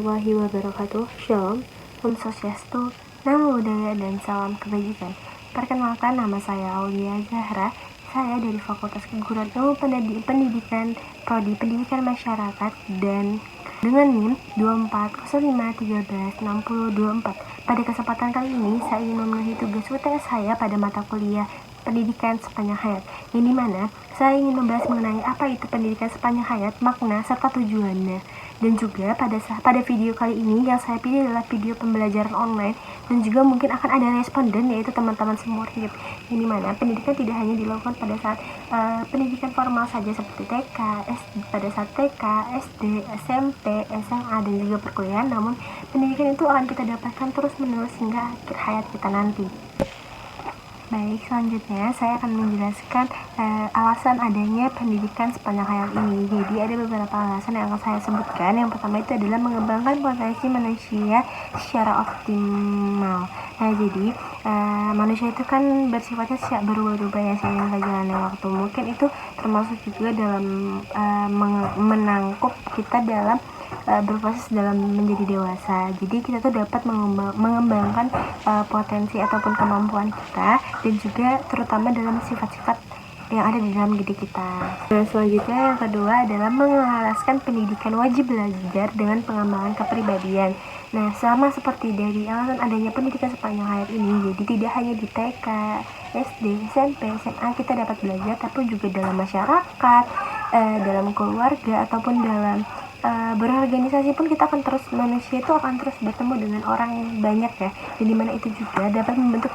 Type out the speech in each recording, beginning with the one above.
warahmatullahi wabarakatuh. Shalom, Om Swastiastu, Namo Buddhaya, dan salam kebajikan. Perkenalkan, nama saya Aulia Zahra. Saya dari Fakultas Keguruan Ilmu Pendidikan Prodi Pendidikan Masyarakat dan dengan NIM 2405136024. Pada kesempatan kali ini, saya ingin memenuhi tugas UTS saya pada mata kuliah pendidikan sepanjang hayat, yang dimana saya ingin membahas mengenai apa itu pendidikan sepanjang hayat, makna serta tujuannya. Dan juga pada video kali ini yang saya pilih adalah video pembelajaran online, dan juga mungkin akan ada responden, yaitu teman-teman seumur hidup, yang dimana pendidikan tidak hanya dilakukan pada saat pendidikan formal saja seperti TK, pada saat TK, SD, SMP, SMA, dan juga perkuliahan, namun pendidikan itu akan kita dapatkan terus menerus hingga akhir hayat kita nanti. Baik, selanjutnya saya akan menjelaskan alasan adanya pendidikan sepanjang hayat ini. Jadi ada beberapa alasan yang akan saya sebutkan. Yang pertama itu adalah mengembangkan potensi manusia secara optimal. Nah, jadi manusia itu kan bersifatnya berubah-ubah ya seiring berjalannya waktu. Mungkin itu termasuk juga dalam menangkup kita dalam berproses dalam menjadi dewasa. Jadi kita tuh dapat mengembangkan potensi ataupun kemampuan kita, dan juga terutama dalam sifat-sifat yang ada di dalam diri kita. Nah, selanjutnya yang kedua adalah menyelaraskan pendidikan wajib belajar dengan pengembangan kepribadian. Nah, sama seperti dari alasan adanya pendidikan sepanjang hayat ini, jadi tidak hanya di TK, SD, SMP, SMA kita dapat belajar, tapi juga dalam masyarakat, dalam keluarga, ataupun dalam berorganisasi pun kita akan terus, manusia itu akan terus bertemu dengan orang banyak ya, dan dimana itu juga dapat membentuk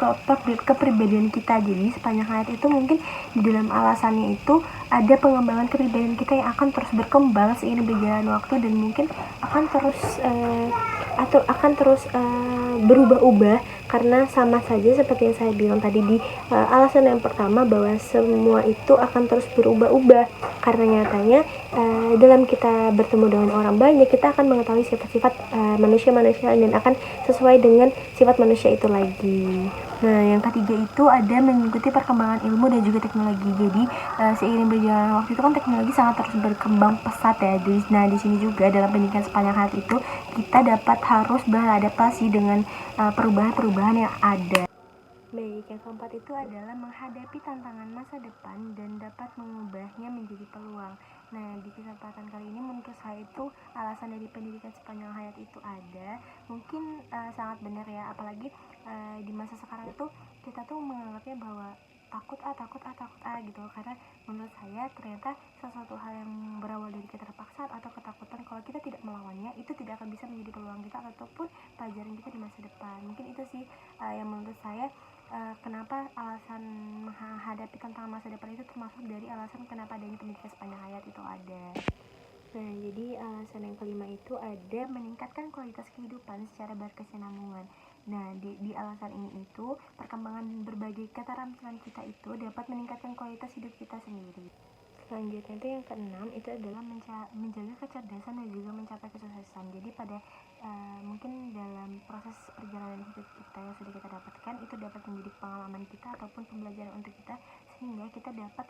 kepribadian kita. Jadi sepanjang hayat itu mungkin di dalam alasannya itu ada pengembangan kepribadian kita yang akan terus berkembang seiring berjalan waktu, dan mungkin akan terus berubah-ubah, karena sama saja seperti yang saya bilang tadi di alasan yang pertama, bahwa semua itu akan terus berubah-ubah karena nyatanya dalam kita bertemu dengan orang banyak, kita akan mengetahui sifat-sifat manusia-manusia dan akan sesuai dengan sifat manusia itu lagi. Nah, yang ketiga itu ada mengikuti perkembangan ilmu dan juga teknologi. Jadi seiring berjalan waktu itu kan teknologi sangat terus berkembang pesat ya. Nah, di sini juga dalam pendidikan sepanjang hayat itu kita dapat harus beradaptasi dengan perubahan-perubahan yang ada. Baik, yang keempat itu adalah menghadapi tantangan masa depan dan dapat mengubahnya menjadi peluang. Nah, di kesempatan kali ini menurut saya itu alasan dari pendidikan sepanjang hayat itu ada, mungkin sangat benar ya, apalagi di masa sekarang itu kita tuh menganggapnya bahwa takut gitu, karena menurut saya ternyata sesuatu hal yang berawal dari keterpaksaan atau ketakutan, kalau kita tidak melawannya itu tidak akan bisa menjadi peluang kita ataupun pelajaran kita di masa depan. Mungkin itu sih yang menurut saya kenapa alasan menghadapi tantangan masa depan itu termasuk dari alasan kenapa adanya pendidikan sepanjang hayat itu ada. Nah, jadi alasan yang kelima itu ada meningkatkan kualitas kehidupan secara berkesinambungan. Nah, di alasan ini itu perkembangan berbagai keterampilan kita itu dapat meningkatkan kualitas hidup kita sendiri. Selanjutnya itu yang keenam itu adalah menjaga kecerdasan dan juga mencapai kesuksesan. Jadi pada mungkin dalam proses perjalanan hidup kita yang sudah kita dapatkan itu dapat menjadi pengalaman kita ataupun pembelajaran untuk kita, sehingga kita dapat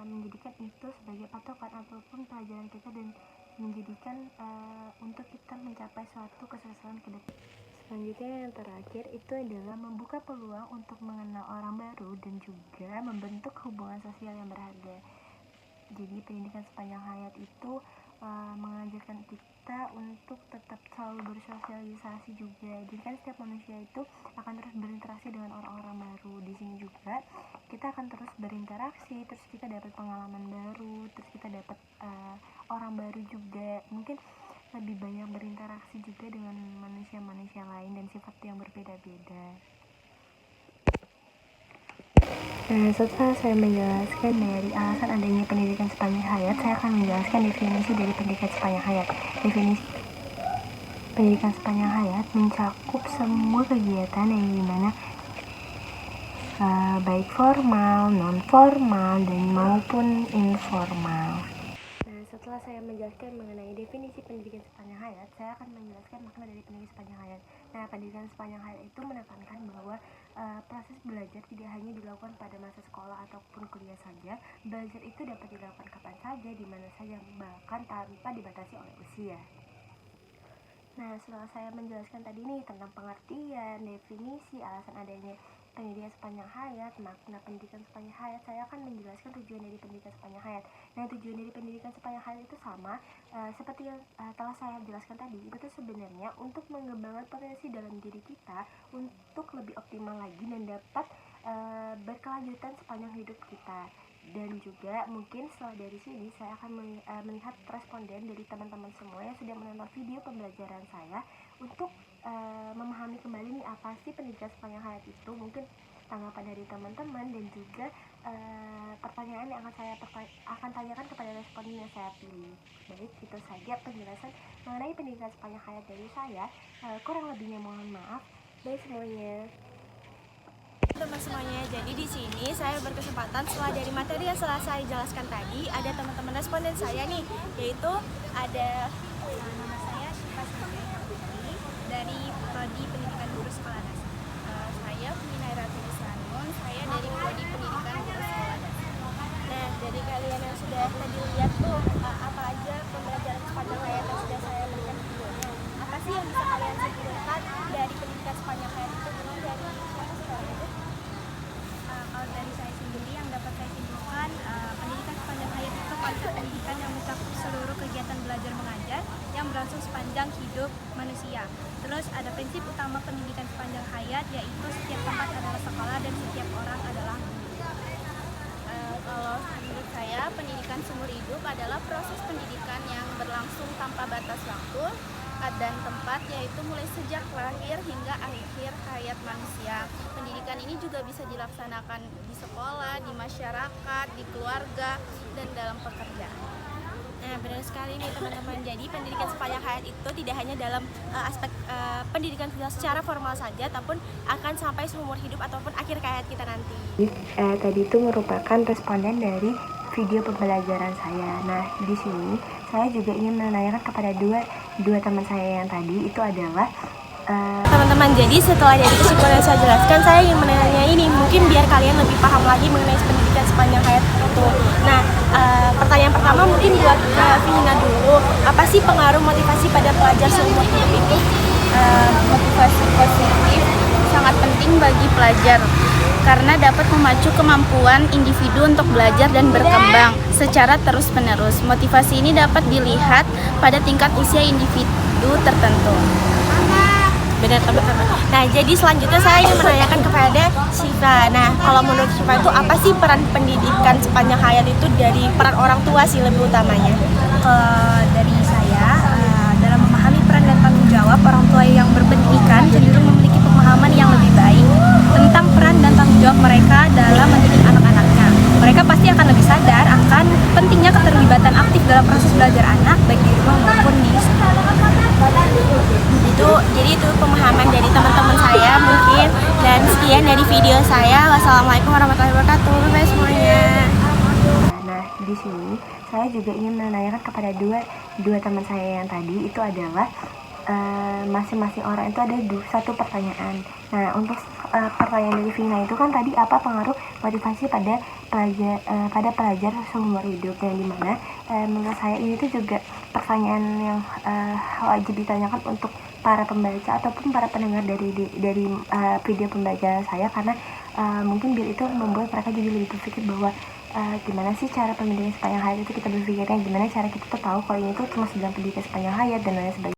menjadikan itu sebagai patokan ataupun pelajaran kita, dan menjadikan untuk kita mencapai suatu kesuksesan ke depan. Selanjutnya yang terakhir itu adalah membuka peluang untuk mengenal orang baru dan juga membentuk hubungan sosial yang berharga. Jadi pendidikan sepanjang hayat itu mengajarkan kita untuk tetap selalu bersosialisasi juga. Jadi kan setiap manusia itu akan terus berinteraksi dengan orang-orang baru. Di sini juga kita akan terus berinteraksi, terus kita dapat pengalaman baru, terus kita dapat orang baru juga. Mungkin lebih banyak berinteraksi juga dengan manusia-manusia lain dan sifat yang berbeda-beda. Nah, setelah saya menjelaskan dari alasan adanya pendidikan sepanjang hayat, saya akan menjelaskan definisi dari pendidikan sepanjang hayat. Definisi pendidikan sepanjang hayat mencakup semua kegiatan yang dimana baik formal, non-formal, dan maupun informal. Nah, setelah saya menjelaskan mengenai definisi pendidikan sepanjang hayat, saya akan menjelaskan makna dari pendidikan sepanjang hayat. Nah, pendidikan sepanjang hayat itu menekankan bahwa proses belajar tidak hanya dilakukan pada masa sekolah ataupun kuliah saja. Belajar itu dapat dilakukan kapan saja, di mana saja, bahkan tanpa dibatasi oleh usia. Nah, setelah saya menjelaskan tadi nih tentang pengertian, definisi, alasan adanya pendidikan sepanjang hayat, makna pendidikan sepanjang hayat, saya akan menjelaskan tujuan dari pendidikan sepanjang hayat. Nah, tujuan dari pendidikan sepanjang hayat itu sama seperti yang telah saya jelaskan tadi. Itu tuh sebenarnya untuk mengembangkan potensi dalam diri kita untuk lebih optimal lagi dan dapat berkelanjutan sepanjang hidup kita. Dan juga mungkin setelah dari sini saya akan melihat responden dari teman-teman semua yang sudah menonton video pembelajaran saya untuk memahami kembali nih apa sih pendidikan sepanjang hayat itu. Mungkin tanggapan dari teman-teman dan juga pertanyaan yang akan tanyakan kepada responden yang saya pilih. Baik, itu saja penjelasan mengenai pendidikan sepanjang hayat dari saya. Kurang lebihnya mohon maaf. Baik semuanya. Teman semuanya, jadi di sini saya berkesempatan setelah dari materi yang telah saya jelaskan tadi, ada teman-teman responden saya nih, yaitu ada nama saya Syifa Putri dari Prodi Pendidikan Guru Sekolah Dasar. Saya Mina Ratini Sanun, saya dari Prodi Pendidikan Guru Sekolah Dasar. Nah, dari kalian yang sudah tadi lihat tuh apa aja pembelajaran sepanjang hayat yang sudah saya berikan videonya. Apa sih yang bisa kalian simpulkan dari pendidikan sepanjang hayat itu? Mulai dari siapa sih kalian? Kalau dari saya sendiri yang dapat saya simpulkan, pendidikan sepanjang hayat itu konsep pendidikan yang mencakup seluruh kegiatan belajar mengajar yang berlangsung sepanjang hidup manusia. Terus ada prinsip utama pendidikan sepanjang hayat, yaitu setiap tempat adalah sekolah dan setiap orang adalah guru. Kalau menurut saya, pendidikan seumur hidup adalah proses pendidikan yang berlangsung tanpa batas waktu dan tempat, yaitu mulai sejak lahir hingga akhir hayat manusia. Pendidikan ini juga bisa dilaksanakan di sekolah, di masyarakat, di keluarga, dan dalam pekerjaan. Nah, benar sekali nih teman-teman. Jadi pendidikan sepanjang hayat itu tidak hanya dalam aspek pendidikan secara formal saja, ataupun akan sampai seumur hidup ataupun akhir hayat kita nanti. Tadi itu merupakan responden dari video pembelajaran saya. Nah, di sini saya juga ingin menanyakan kepada dua teman saya yang tadi, itu adalah teman-teman, jadi setelah dari kesimpulan yang saya jelaskan, saya ingin menanya ini mungkin biar kalian lebih paham lagi mengenai pendidikan sepanjang hayat itu. Nah, pertanyaan pertama mungkin buat Vina dulu, apa sih pengaruh motivasi pada pelajar seumur hidup itu? Motivasi positif sangat penting bagi pelajar karena dapat memacu kemampuan individu untuk belajar dan berkembang secara terus-menerus. Motivasi ini dapat dilihat pada tingkat usia individu tertentu. Benar teman-teman. Nah, jadi selanjutnya saya ingin menanyakan kepada Syifa. Nah, kalau menurut Syifa itu apa sih peran pendidikan sepanjang hayat itu dari peran orang tua sih lebih utamanya? Dari saya, dalam memahami peran dan tanggung jawab orang tua yang berpendidikan cenderung memiliki pemahaman yang lebih baik tentang peran dan tanggung jawab mereka dalam mendidik anak-anaknya. Mereka pasti akan lebih sadar akan pentingnya keterlibatan aktif dalam proses belajar anak, baik di rumah maupun di sekolah. Jadi itu pemahaman dari teman-teman saya mungkin, dan sekian dari video saya. Wassalamualaikum warahmatullahi wabarakatuh. Bye semuanya. Nah, di sini saya juga ingin menanyakan kepada dua teman saya yang tadi, itu adalah masing-masing orang itu ada satu pertanyaan. Nah, untuk pertanyaan dari Vina itu kan tadi apa pengaruh motivasi pada pelajar seumur hidup, yang dimana menurut saya ini tuh juga pertanyaan yang wajib ditanyakan untuk para pembaca ataupun para pendengar dari video pembelajaran saya, karena mungkin biar itu membuat mereka jadi lebih berpikir bahwa gimana sih cara pendidikan sepanjang hayat itu kita berpikirnya, gimana cara kita tuh tahu kalau ini tuh termasuk dalam pendidikan sepanjang hayat dan lain sebagainya.